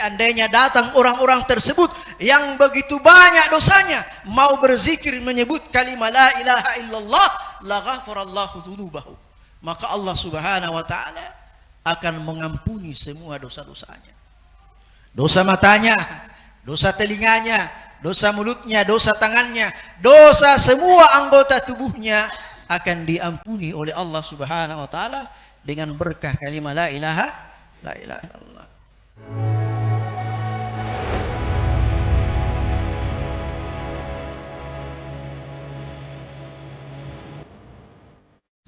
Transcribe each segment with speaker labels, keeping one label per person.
Speaker 1: seandainya datang orang-orang tersebut yang begitu banyak dosanya, mau berzikir menyebut kalimat la ilaha illallah, la ghafarallahu dzunubahu, maka Allah Subhanahu wa taala akan mengampuni semua dosa-dosanya. Dosa matanya, dosa telinganya, dosa mulutnya, dosa tangannya, dosa semua anggota tubuhnya akan diampuni oleh Allah Subhanahu wa taala dengan berkah kalimat la ilaha illallah.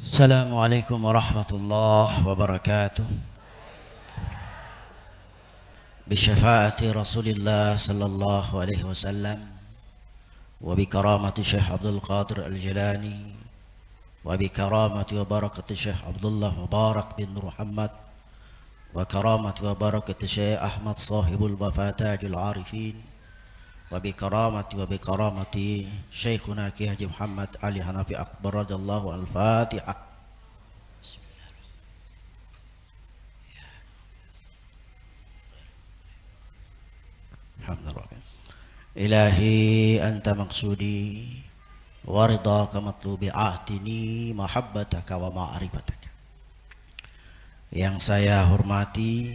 Speaker 1: Assalamualaikum warahmatullahi wabarakatuh. بشفاعة رسول الله صلى الله عليه وسلم وبكرامة الشيخ عبد القادر الجيلاني وبكرامة وبركة الشيخ عبد الله مبارك بن محمد وكرامة وبركة الشيخ أحمد صاحب الوفاة تاج العارفين وبكرامة شيخنا كي محمد علي حنفي أكبر رضي الله عنه. الفاتحة. إلهي أنت مقصودي ورضاك مطلوبي أعطني محبتك ومعرفتك. Yang saya hormati,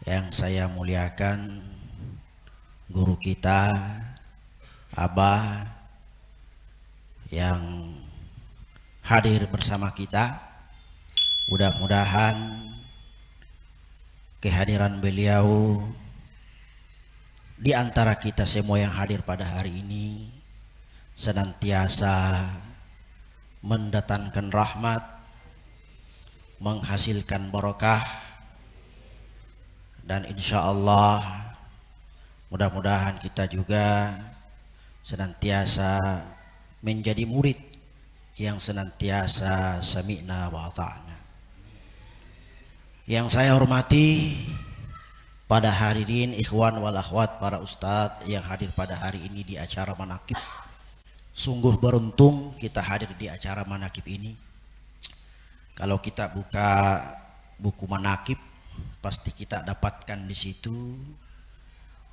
Speaker 1: yang saya muliakan, guru kita, Abah yang hadir bersama kita, mudah-mudahan kehadiran beliau di antara kita semua yang hadir pada hari ini senantiasa mendatangkan rahmat, menghasilkan barokah, dan insya Allah mudah-mudahan kita juga senantiasa menjadi murid yang senantiasa sami'na wa ata'na. Yang saya hormati pada hadirin ikhwan wal akhwat, para ustadz yang hadir pada hari ini di acara manaqib. Sungguh beruntung kita hadir di acara manaqib ini. Kalau kita buka buku manaqib, pasti kita dapatkan di situ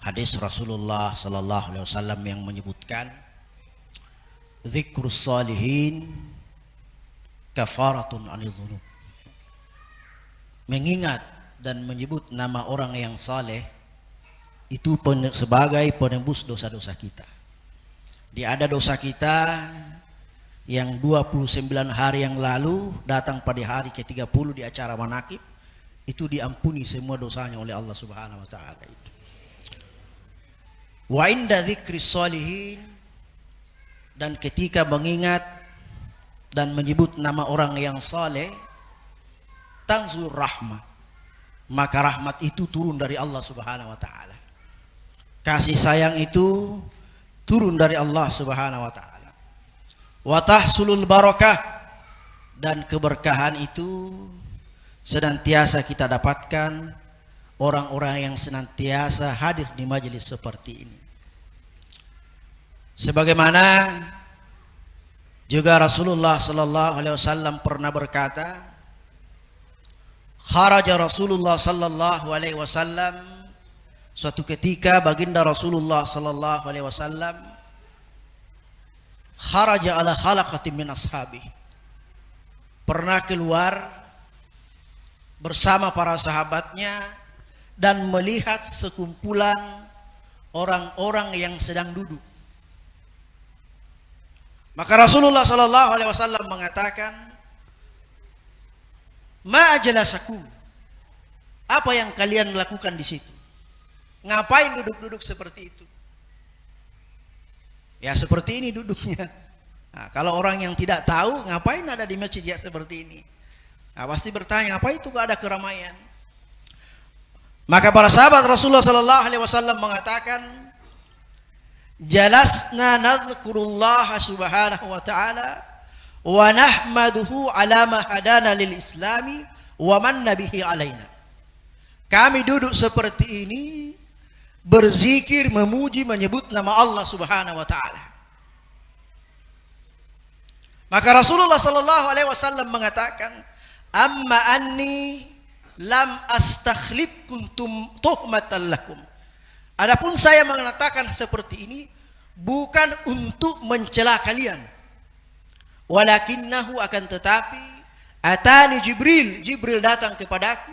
Speaker 1: hadis Rasulullah sallallahu alaihi wasallam yang menyebutkan zikrus salihin kafaratun anil dzunub. Mengingat dan menyebut nama orang yang saleh itu sebagai penembus dosa-dosa kita. Dia ada dosa kita yang 29 hari yang lalu datang pada hari ke-30 di acara manaqib, itu diampuni semua dosanya oleh Allah Subhanahu wa taala itu. Wa inda dzikris sholihin, dan ketika mengingat dan menyebut nama orang yang saleh, tanzur rahmah, maka rahmat itu turun dari Allah Subhanahu wa taala. Kasih sayang itu turun dari Allah Subhanahu wa taala. Wa tahsulul barakah, dan keberkahan itu senantiasa kita dapatkan orang-orang yang senantiasa hadir di majelis seperti ini. Sebagaimana juga Rasulullah sallallahu alaihi wasallam pernah berkata, kharaja Rasulullah sallallahu alaihi wasallam, suatu ketika baginda Rasulullah sallallahu alaihi wasallam kharaja ala khalaqatin min ashabi, pernah keluar bersama para sahabatnya dan melihat sekumpulan orang-orang yang sedang duduk. Maka Rasulullah sallallahu alaihi wasallam mengatakan, ma ajlasakum, apa yang kalian lakukan di situ? Ngapain duduk-duduk seperti itu? Ya seperti ini duduknya. Nah, kalau orang yang tidak tahu ngapain ada di masjid ya seperti ini, nah, pasti bertanya, apa itu ada keramaian? Maka para sahabat Rasulullah sallallahu alaihi wasallam mengatakan, jalasna nadhkurullah subhanahu wa ta'ala wa nahmaduhu ala ma hadana lil islami wa manna bihi alaina. Kami duduk seperti ini berzikir, memuji, menyebut nama Allah Subhanahu wa taala. Maka Rasulullah sallallahu alaihi wasallam mengatakan, amma anni lam astakhlibkum tuhmatan lakum. Adapun saya mengatakan seperti ini bukan untuk mencela kalian. Walakinnahu, akan tetapi, atani Jibril datang kepadaku,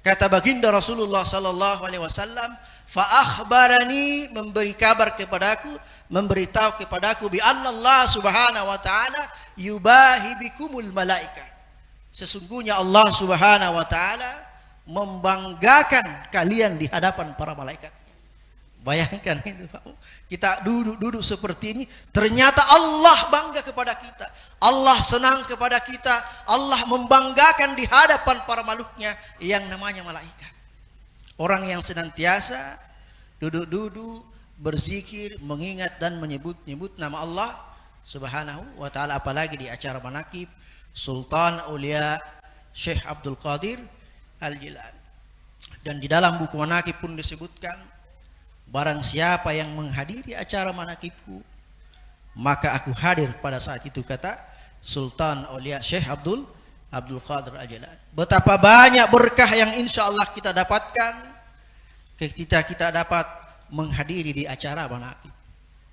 Speaker 1: kata baginda Rasulullah sallallahu alaihi wasallam, fa akhbarani, memberi kabar kepadaku, memberitahu kepadaku, bi anna Allah subhanahu wa ta'ala yubahi bikumul malaika. Sesungguhnya Allah subhanahu wa ta'ala membanggakan kalian di hadapan para malaikat. Bayangkan itu, Pak. Kita duduk seperti ini, ternyata Allah bangga kepada kita, Allah senang kepada kita, Allah membanggakan di hadapan para makhluknya yang namanya malaikat. Orang yang senantiasa duduk berzikir, mengingat dan menyebut nama Allah subhanahu wa ta'ala, apalagi di acara manaqib Sultan Aulia Syekh Abdul Qadir Al-Jilani. Dan di dalam buku manaqib pun disebutkan, barang siapa yang menghadiri acara manaqibku, maka aku hadir pada saat itu, kata Sultan Aulia Syekh Abdul Qadir Al-Jilani. Betapa banyak berkah yang insya Allah kita dapatkan ketika kita dapat menghadiri di acara manaqib.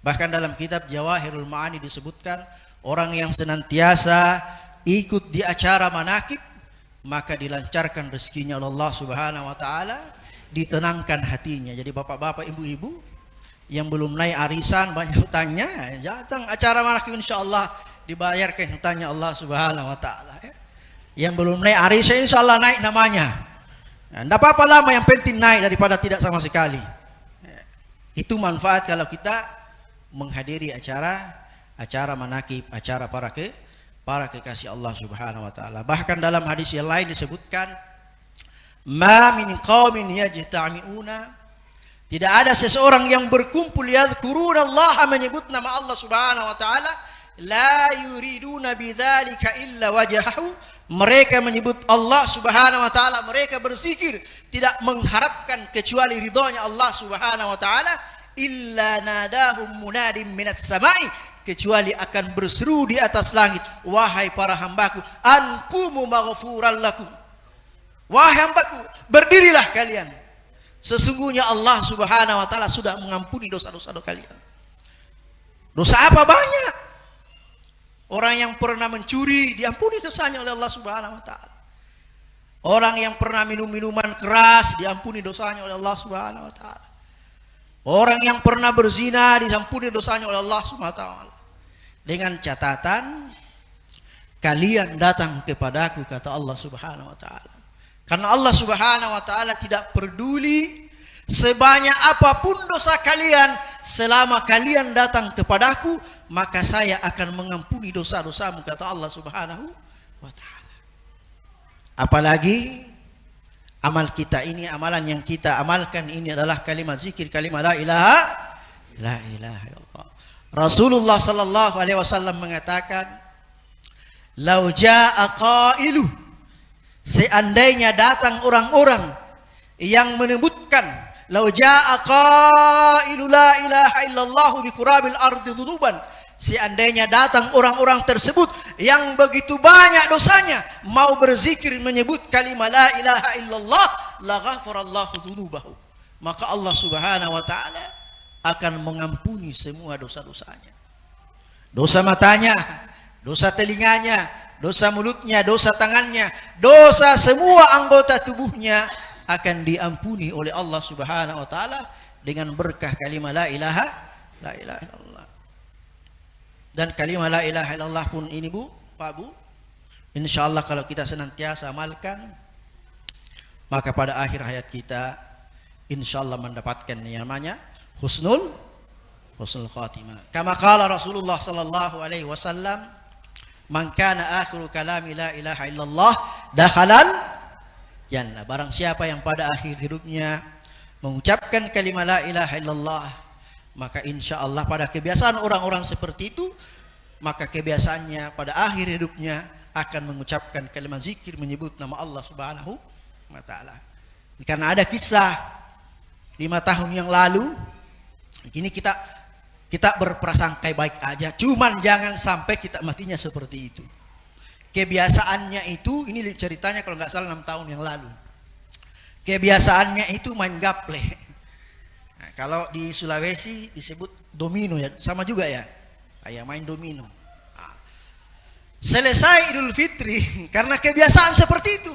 Speaker 1: Bahkan dalam kitab Jawahirul Ma'ani disebutkan, orang yang senantiasa ikut di acara manaqib, maka dilancarkan rezekinya oleh Allah subhanahu wa ta'ala, ditenangkan hatinya. Jadi bapak-bapak, ibu-ibu yang belum naik arisan banyak hutangnya, datang acara manaqib insyaallah dibayarkan hutangnya Allah subhanahu wa ta'ala. Yang belum naik arisan insyaallah naik namanya. Tidak apa-apa lama, yang penting naik daripada tidak sama sekali. Itu manfaat kalau kita menghadiri acara manaqib, acara para kekasih Allah subhanahu wa ta'ala. Bahkan dalam hadis yang lain disebutkan, ma min qaumin yajtami'una, tidak ada seseorang yang berkumpul yadhkuruna Allah, menyebut nama Allah subhanahu wa ta'ala, la yuriduna bidzalika illa wajhahu, mereka menyebut Allah subhanahu wa ta'ala, mereka berzikir tidak mengharapkan kecuali ridhonya Allah subhanahu wa ta'ala, illa nadahum munadim minat samai, kecuali akan berseru di atas langit, wahai para hambaku, ankumu maghfuran lakum, wahai hambaku, berdirilah kalian, sesungguhnya Allah subhanahu wa ta'ala sudah mengampuni dosa-dosa kalian. Dosa apa? Banyak. Orang yang pernah mencuri diampuni dosanya oleh Allah subhanahu wa ta'ala. Orang yang pernah minum minuman keras diampuni dosanya oleh Allah subhanahu wa ta'ala. Orang yang pernah berzina diampuni dosanya oleh Allah subhanahu wa ta'ala. Dengan catatan, kalian datang kepadaku, kata Allah subhanahu wa ta'ala. Karena Allah subhanahu wa ta'ala tidak peduli sebanyak apapun dosa kalian, selama kalian datang kepadaku, maka saya akan mengampuni dosa-dosamu, kata Allah subhanahu wa ta'ala. Apalagi amal kita ini, amalan yang kita amalkan ini adalah kalimat zikir, kalimat la ilaha illallah. Rasulullah sallallahu alaihi wasallam mengatakan, lau jaa qailu, seandainya datang orang-orang yang menyebutkan, lau jaa qailu la ilaha illallah bi qurabil ardi dhunuban, seandainya datang orang-orang tersebut yang begitu banyak dosanya, mau berzikir menyebut kalimat la ilaha illallah, la ghafarallahu dhunubahu, maka Allah subhanahu wa ta'ala akan mengampuni semua dosa-dosanya. Dosa matanya, dosa telinganya, dosa mulutnya, dosa tangannya, dosa semua anggota tubuhnya akan diampuni oleh Allah subhanahu wa ta'ala dengan berkah kalimat la ilaha illallah. Dan kalimat la ilaha illallah pun ini, Bu, Pak Bu, insyaallah kalau kita senantiasa amalkan, maka pada akhir hayat kita insyaallah mendapatkan yang namanya husnul khatimah. Kama qala Rasulullah sallallahu alaihi wasallam, man kana akhiru kalami la ilaha illallah dakhalal jannah. Barang siapa yang pada akhir hidupnya mengucapkan kalimat la ilaha illallah, maka insyaallah pada kebiasaan orang-orang seperti itu, maka kebiasaannya pada akhir hidupnya akan mengucapkan kalimat zikir, menyebut nama Allah subhanahu wa ta'ala. Karena ada kisah 5 tahun yang lalu, kini kita berprasangka baik aja, cuman jangan sampai kita matinya seperti itu. Kebiasaannya itu, ini ceritanya kalau nggak salah 6 tahun yang lalu. kebiasaannya itu main gaple. Nah, kalau di Sulawesi disebut domino ya, sama juga ya. Kayak main domino. Nah, selesai Idul Fitri karena kebiasaan seperti itu,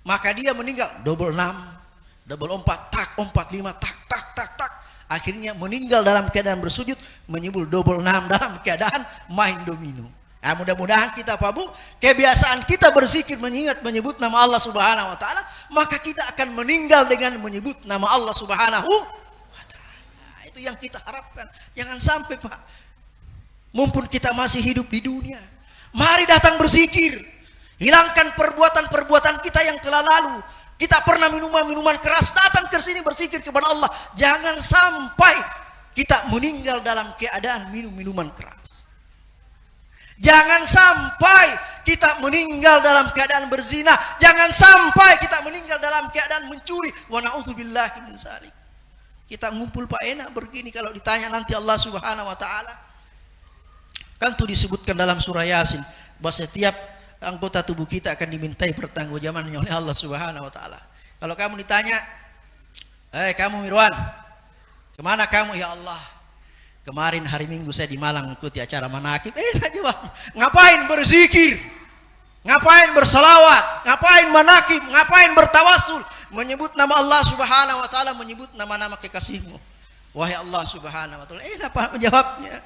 Speaker 1: maka dia meninggal double 6, double 4, tak 45, tak tak tak tak. Akhirnya meninggal dalam keadaan bersujud, menyebut double 6 dalam keadaan main domino. Nah, mudah-mudahan kita Pak Bu, kebiasaan kita berzikir menyebut nama Allah Subhanahu wa taala, maka kita akan meninggal dengan menyebut nama Allah Subhanahu wa taala. Itu yang kita harapkan. Jangan sampai Pak, mumpun kita masih hidup di dunia, mari datang berzikir. Hilangkan perbuatan-perbuatan kita yang telah lalu. Kita pernah minuman keras, datang ke sini berzikir kepada Allah. Jangan sampai kita meninggal dalam keadaan minum minuman keras. Jangan sampai kita meninggal dalam keadaan berzina. Jangan sampai kita meninggal dalam keadaan mencuri. Wa na'udzubillahi min dzalik. Kita ngumpul Pak enak begini, kalau ditanya nanti Allah Subhanahu wa taala. Kan itu disebutkan dalam surah Yasin bahwa setiap anggota tubuh kita akan dimintai pertanggungjawabannya oleh Allah Subhanahu wa taala. Kalau kamu ditanya, kamu Mirwan, kemana kamu ya Allah? Kemarin hari Minggu saya di Malang mengikuti acara manakib. Jawab, ngapain berzikir? Ngapain bersalawat? Ngapain manakib? Ngapain bertawassul? Menyebut nama Allah Subhanahu wa taala, menyebut nama-nama kekasihmu. Wahai Allah Subhanahu wa taala. Apa menjawabnya?